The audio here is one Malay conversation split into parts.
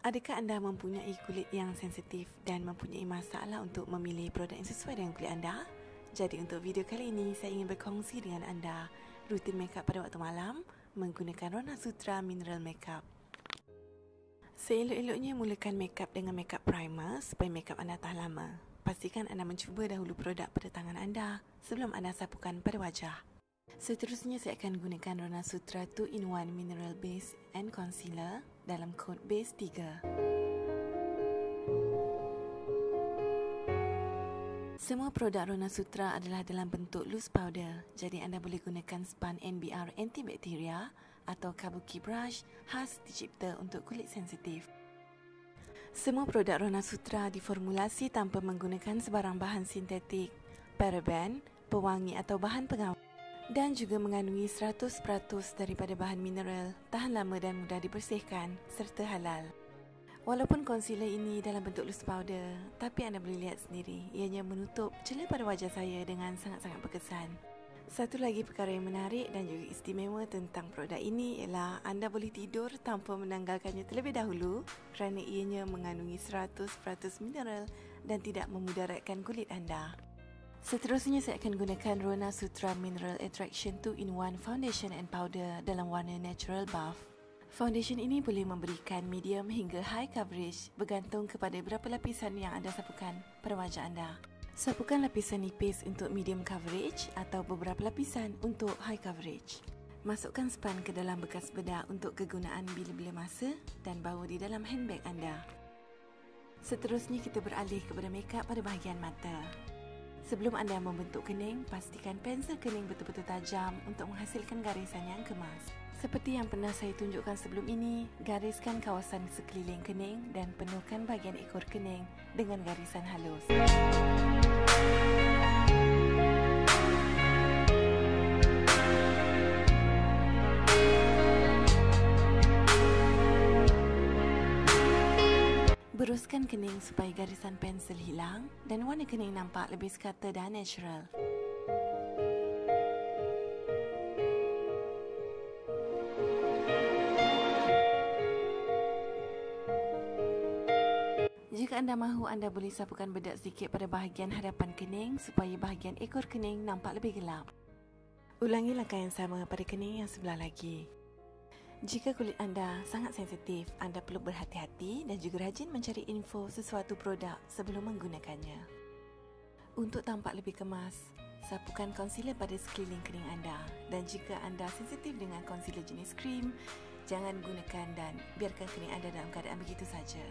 Adakah anda mempunyai kulit yang sensitif dan mempunyai masalah untuk memilih produk yang sesuai dengan kulit anda? Jadi untuk video kali ini, saya ingin berkongsi dengan anda rutin makeup pada waktu malam menggunakan Rona Sutra Mineral Makeup. Seelok-eloknya mulakan makeup dengan makeup primer supaya makeup anda tahan lama. Pastikan anda mencuba dahulu produk pada tangan anda sebelum anda sapukan pada wajah. Seterusnya saya akan gunakan Rona Sutra 2-in-1 Mineral Base and Concealer dalam kod base 3. Semua produk Rona Sutra adalah dalam bentuk loose powder, jadi anda boleh gunakan spun NBR antibakteria atau kabuki brush khas dicipta untuk kulit sensitif. Semua produk Rona Sutra diformulasi tanpa menggunakan sebarang bahan sintetik, paraben, pewangi atau bahan pengawet, dan juga mengandungi 100% daripada bahan mineral, tahan lama dan mudah dibersihkan serta halal. Walaupun concealer ini dalam bentuk loose powder, tapi anda boleh lihat sendiri, ianya menutup celah pada wajah saya dengan sangat-sangat berkesan. Satu lagi perkara yang menarik dan juga istimewa tentang produk ini ialah anda boleh tidur tanpa menanggalkannya terlebih dahulu kerana ianya mengandungi 100% mineral dan tidak memudaratkan kulit anda. Seterusnya saya akan gunakan Rona Sutra Mineral Attraction 2-in-1 Foundation and Powder dalam warna Natural Buff. Foundation ini boleh memberikan medium hingga high coverage bergantung kepada berapa lapisan yang anda sapukan pada wajah anda. Sapukan lapisan nipis untuk medium coverage atau beberapa lapisan untuk high coverage. Masukkan spun ke dalam bekas bedak untuk kegunaan bila-bila masa dan bawa di dalam handbag anda. Seterusnya kita beralih kepada makeup pada bahagian mata. Sebelum anda membentuk kening, pastikan pensel kening betul-betul tajam untuk menghasilkan garisan yang kemas. Seperti yang pernah saya tunjukkan sebelum ini, gariskan kawasan sekeliling kening dan penuhkan bahagian ekor kening dengan garisan halus. Beruskan kening supaya garisan pensel hilang dan warna kening nampak lebih sekata dan natural. Jika anda mahu, anda boleh sapukan bedak sedikit pada bahagian hadapan kening supaya bahagian ekor kening nampak lebih gelap. Ulangi langkah yang sama pada kening yang sebelah lagi. Jika kulit anda sangat sensitif, anda perlu berhati-hati dan juga rajin mencari info sesuatu produk sebelum menggunakannya. Untuk tampak lebih kemas, sapukan concealer pada sekeliling kening anda. Dan jika anda sensitif dengan concealer jenis krim, jangan gunakan dan biarkan kening anda dalam keadaan begitu saja.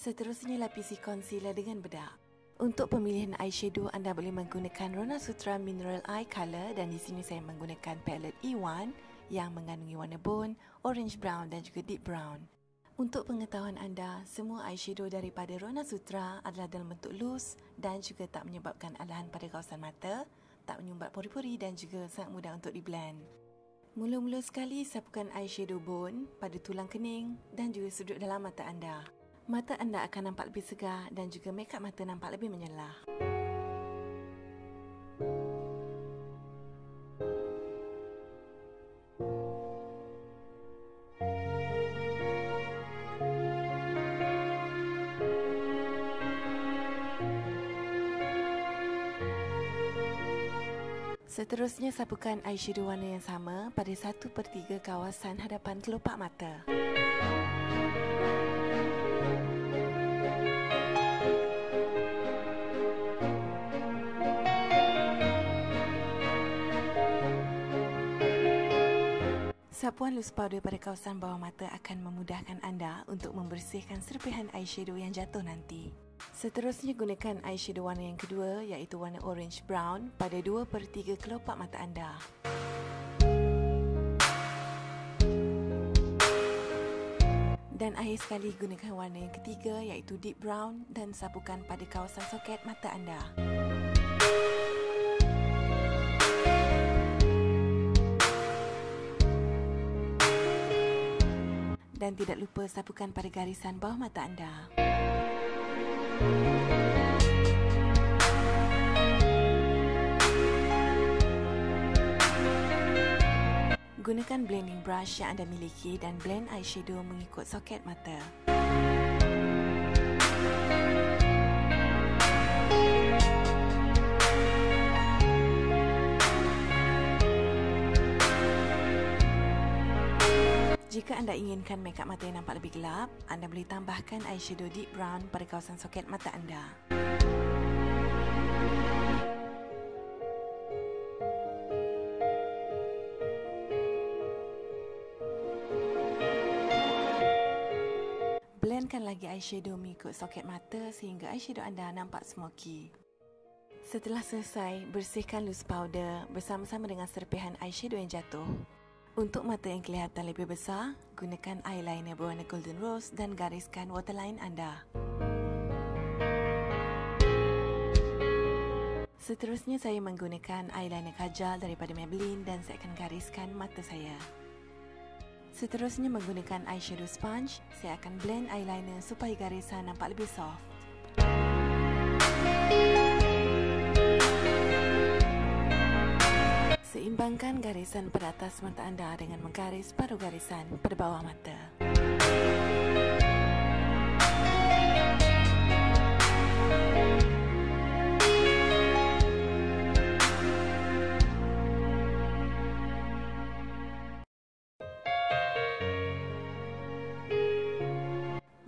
Seterusnya lapisi concealer dengan bedak. Untuk pemilihan eyeshadow, anda boleh menggunakan Rona Sutra Mineral Eye Color dan di sini saya menggunakan palette E1 yang mengandungi warna bone, orange brown dan juga deep brown. Untuk pengetahuan anda, semua eyeshadow daripada Rona Sutra adalah dalam bentuk loose dan juga tak menyebabkan alahan pada kawasan mata, tak menyumbat pori-pori dan juga sangat mudah untuk di-blend. Mula-mula sekali, sapukan eyeshadow bone pada tulang kening dan juga sudut dalam mata anda. Mata anda akan nampak lebih segar dan juga makeup mata nampak lebih menyelah. Seterusnya sapukan eyeshadow warna yang sama pada 1/3 kawasan hadapan kelopak mata. Sapuan loose powder pada kawasan bawah mata akan memudahkan anda untuk membersihkan serpihan eyeshadow yang jatuh nanti. Seterusnya gunakan eyeshadow warna yang kedua iaitu warna orange brown pada 2/3 kelopak mata anda. Dan akhir sekali gunakan warna yang ketiga iaitu deep brown dan sapukan pada kawasan soket mata anda. dan tidak lupa sapukan pada garisan bawah mata anda. Gunakan blending brush yang anda miliki dan blend eyeshadow mengikut soket mata. Jika anda inginkan makeup mata yang nampak lebih gelap, anda boleh tambahkan eyeshadow deep brown pada kawasan soket mata anda. Blendkan lagi eyeshadow mengikut soket mata sehingga eyeshadow anda nampak smoky. Setelah selesai, bersihkan loose powder bersama-sama dengan serpihan eyeshadow yang jatuh. Untuk mata yang kelihatan lebih besar, gunakan eyeliner berwarna golden rose dan gariskan waterline anda. Seterusnya saya menggunakan eyeliner kajal daripada Maybelline dan saya akan gariskan mata saya. Seterusnya menggunakan eyeshadow sponge, saya akan blend eyeliner supaya garisan nampak lebih soft. Seimbangkan garisan pada atas mata anda dengan menggaris paruh garisan pada bawah mata.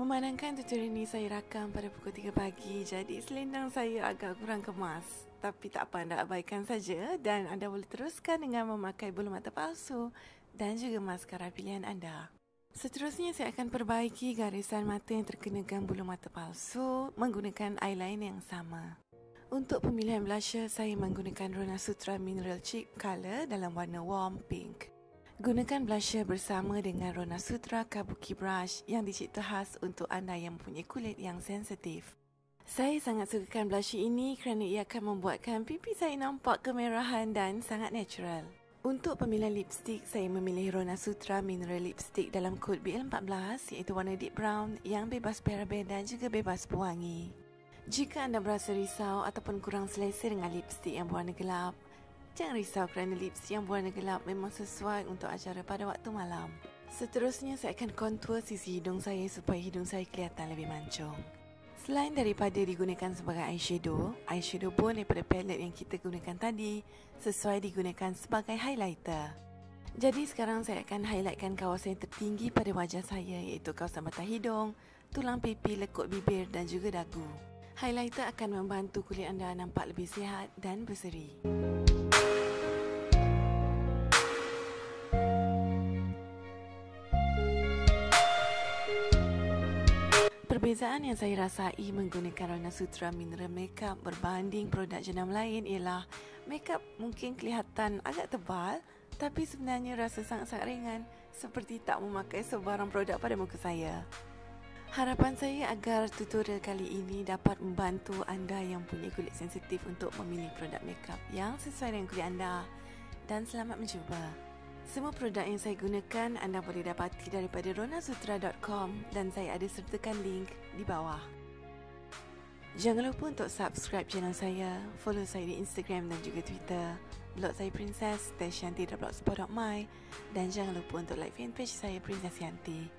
Memandangkan tutorial ini saya rakam pada pukul 3 pagi, jadi selendang saya agak kurang kemas. Tapi tak apa, anda abaikan saja dan anda boleh teruskan dengan memakai bulu mata palsu dan juga maskara pilihan anda. Seterusnya saya akan perbaiki garisan mata yang terkena dengan bulu mata palsu menggunakan eyeliner yang sama. Untuk pemilihan blusher, saya menggunakan Rona Sutra Mineral Cheek Color dalam warna warm pink. Gunakan blusher bersama dengan Rona Sutra Kabuki Brush yang dicipta khas untuk anda yang mempunyai kulit yang sensitif. Saya sangat sukakan blusher ini kerana ia akan membuatkan pipi saya nampak kemerahan dan sangat natural. Untuk pemilihan lipstick, saya memilih Rona Sutra Mineral Lipstick dalam kod BL14 iaitu warna deep brown yang bebas paraben dan juga bebas pewangi. Jika anda berasa risau ataupun kurang selesa dengan lipstick yang berwarna gelap, jangan risau kerana lipstick yang berwarna gelap memang sesuai untuk acara pada waktu malam. Seterusnya saya akan contour sisi hidung saya supaya hidung saya kelihatan lebih mancung. Selain daripada digunakan sebagai eyeshadow pun daripada palette yang kita gunakan tadi sesuai digunakan sebagai highlighter. Jadi sekarang saya akan highlightkan kawasan yang tertinggi pada wajah saya iaitu kawasan mata hidung, tulang pipi, lekuk bibir dan juga dagu. Highlighter akan membantu kulit anda nampak lebih sihat dan berseri. Perbezaan yang saya rasai menggunakan Rona Sutra Mineral Makeup berbanding produk jenama lain ialah makeup mungkin kelihatan agak tebal tapi sebenarnya rasa sangat-sangat ringan seperti tak memakai sebarang produk pada muka saya. Harapan saya agar tutorial kali ini dapat membantu anda yang punya kulit sensitif untuk memilih produk makeup yang sesuai dengan kulit anda dan selamat mencuba. Semua produk yang saya gunakan anda boleh dapati daripada ronasutra.com dan saya ada sertakan link di bawah. Jangan lupa untuk subscribe channel saya, follow saya di Instagram dan juga Twitter. Blog saya Princess, Tashanti.blogspot.my dan jangan lupa untuk like fanpage saya Princess Yanti.